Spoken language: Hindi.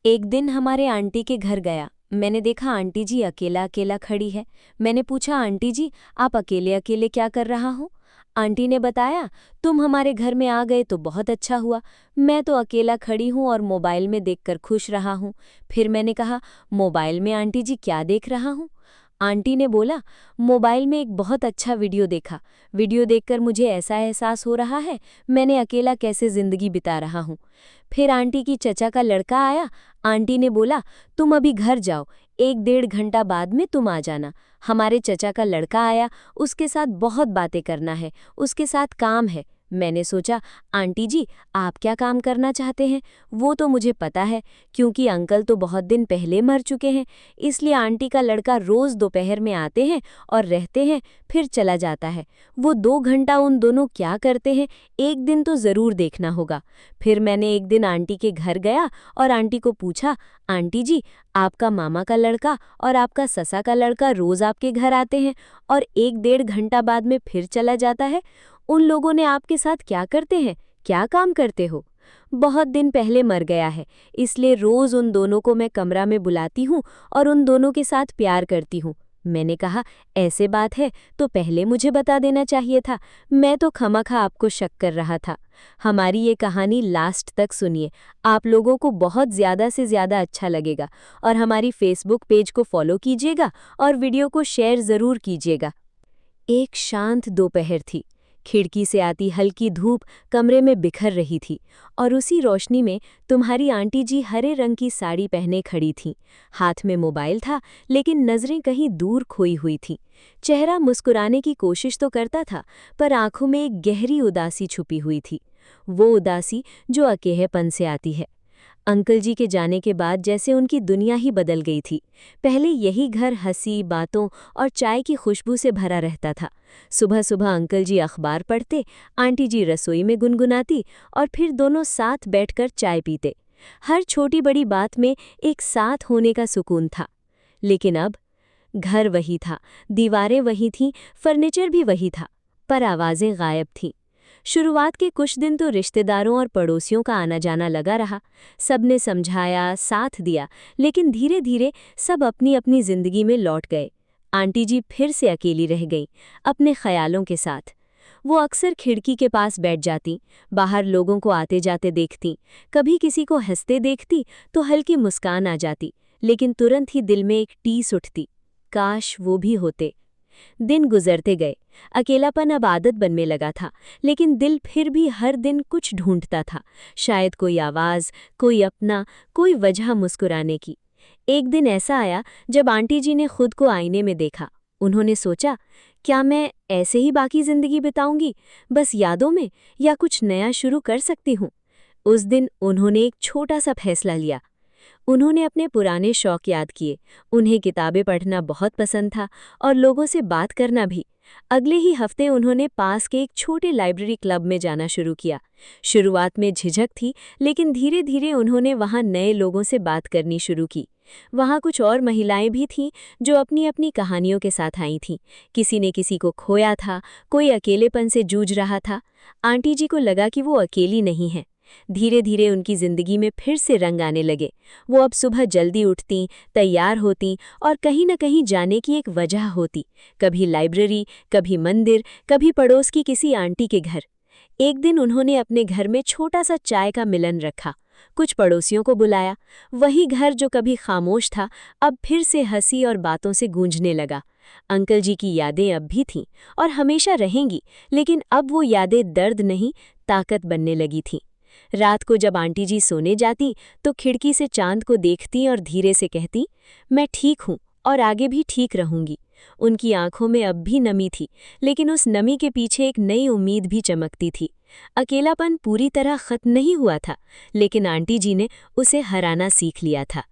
एक दिन हमारे आंटी के घर गया। मैंने देखा आंटी जी अकेला अकेला खड़ी है। मैंने पूछा, आंटी जी आप अकेले अकेले क्या कर रहा हो? आंटी ने बताया, तुम हमारे घर में आ गए तो बहुत अच्छा हुआ। मैं तो अकेला खड़ी हूँ और मोबाइल में देखकर खुश रहा हूँ। फिर मैंने कहा, मोबाइल में आंटी जी क्या देख रहा हूँ? आंटी ने बोला, मोबाइल में एक बहुत अच्छा वीडियो देखा। वीडियो देखकर मुझे ऐसा एहसास हो रहा है मैंने अकेला कैसे जिंदगी बिता रहा हूँ। फिर आंटी की चचा का लड़का आया। आंटी ने बोला, तुम अभी घर जाओ, 1-1.5 घंटा बाद में तुम आ जाना। हमारे चचा का लड़का आया, उसके साथ बहुत बातें करना है, उसके साथ काम है। मैंने सोचा, आंटी जी आप क्या काम करना चाहते हैं? वो तो मुझे पता है, क्योंकि अंकल तो बहुत दिन पहले मर चुके हैं। इसलिए आंटी का लड़का रोज दोपहर में आते हैं और रहते हैं, फिर चला जाता है। वो 2 घंटा उन दोनों क्या करते हैं, एक दिन तो ज़रूर देखना होगा। फिर मैंने एक दिन आंटी के घर गया और आंटी को पूछा, आंटी जी आपका मामा का लड़का और आपका ससा का लड़का रोज आपके घर आते हैं और 1-1.5 घंटा बाद में फिर चला जाता है। उन लोगों ने आपके साथ क्या करते हैं, क्या काम करते हो? बहुत दिन पहले मर गया है, इसलिए रोज उन दोनों को मैं कमरा में बुलाती हूँ और उन दोनों के साथ प्यार करती हूँ। मैंने कहा, ऐसे बात है तो पहले मुझे बता देना चाहिए था, मैं तो खामखा आपको शक कर रहा था। हमारी ये कहानी लास्ट तक सुनिए, आप लोगों को बहुत ज़्यादा से ज़्यादा अच्छा लगेगा। और हमारी फेसबुक पेज को फॉलो कीजिएगा और वीडियो को शेयर ज़रूर कीजिएगा। एक शांत दोपहर थी। खिड़की से आती हल्की धूप कमरे में बिखर रही थी और उसी रोशनी में तुम्हारी आंटी जी हरे रंग की साड़ी पहने खड़ी थीं। हाथ में मोबाइल था, लेकिन नज़रें कहीं दूर खोई हुई थीं। चेहरा मुस्कुराने की कोशिश तो करता था, पर आंखों में एक गहरी उदासी छुपी हुई थी। वो उदासी जो अकेलेपन से आती है। अंकल जी के जाने के बाद जैसे उनकी दुनिया ही बदल गई थी। पहले यही घर हंसी, बातों और चाय की खुशबू से भरा रहता था। सुबह सुबह अंकल जी अखबार पढ़ते, आंटी जी रसोई में गुनगुनाती और फिर दोनों साथ बैठकर चाय पीते। हर छोटी बड़ी बात में एक साथ होने का सुकून था। लेकिन अब घर वही था, दीवारें वही थीं, फर्नीचर भी वही था, पर आवाज़ें गायब थीं। शुरुआत के कुछ दिन तो रिश्तेदारों और पड़ोसियों का आना जाना लगा रहा। सबने समझाया, साथ दिया, लेकिन धीरे धीरे सब अपनी अपनी जिंदगी में लौट गए। आंटी जी फिर से अकेली रह गईं, अपने ख्यालों के साथ। वो अक्सर खिड़की के पास बैठ जाती, बाहर लोगों को आते जाते देखती। कभी किसी को हंसते देखती तो हल्की मुस्कान आ जाती, लेकिन तुरंत ही दिल में एक टीस उठती, काश वो भी होते। दिन गुजरते गए, अकेलापन अब आदत बनने लगा था, लेकिन दिल फिर भी हर दिन कुछ ढूंढता था। शायद कोई आवाज़, कोई अपना, कोई वजह मुस्कुराने की। एक दिन ऐसा आया जब आंटी जी ने खुद को आईने में देखा। उन्होंने सोचा, क्या मैं ऐसे ही बाकी जिंदगी बिताऊंगी, बस यादों में, या कुछ नया शुरू कर सकती हूँ? उस दिन उन्होंने एक छोटा सा फैसला लिया। उन्होंने अपने पुराने शौक याद किए। उन्हें किताबें पढ़ना बहुत पसंद था और लोगों से बात करना भी। अगले ही हफ्ते उन्होंने पास के एक छोटे लाइब्रेरी क्लब में जाना शुरू किया। शुरुआत में झिझक थी, लेकिन धीरे धीरे उन्होंने वहां नए लोगों से बात करनी शुरू की। वहां कुछ और महिलाएं भी थीं जो अपनी अपनी कहानियों के साथ आई थीं। किसी ने किसी को खोया था, कोई अकेलेपन से जूझ रहा था। आंटी जी को लगा कि वो अकेली नहीं है। धीरे धीरे उनकी जिंदगी में फिर से रंग आने लगे। वो अब सुबह जल्दी उठती, तैयार होती और कहीं न कहीं जाने की एक वजह होती। कभी लाइब्रेरी, कभी मंदिर, कभी पड़ोस की किसी आंटी के घर। एक दिन उन्होंने अपने घर में छोटा सा चाय का मिलन रखा। कुछ पड़ोसियों को बुलाया। वही घर जो कभी खामोश था, अब फिर से हंसी और बातों से गूंजने लगा। अंकल जी की यादें अब भी थीं और हमेशा रहेंगी, लेकिन अब वो यादें दर्द नहीं, ताकत बनने लगी थीं। रात को जब आंटी जी सोने जाती तो खिड़की से चांद को देखती और धीरे से कहती, मैं ठीक हूँ और आगे भी ठीक रहूंगी। उनकी आंखों में अब भी नमी थी, लेकिन उस नमी के पीछे एक नई उम्मीद भी चमकती थी। अकेलापन पूरी तरह खत्म नहीं हुआ था, लेकिन आंटी जी ने उसे हराना सीख लिया था।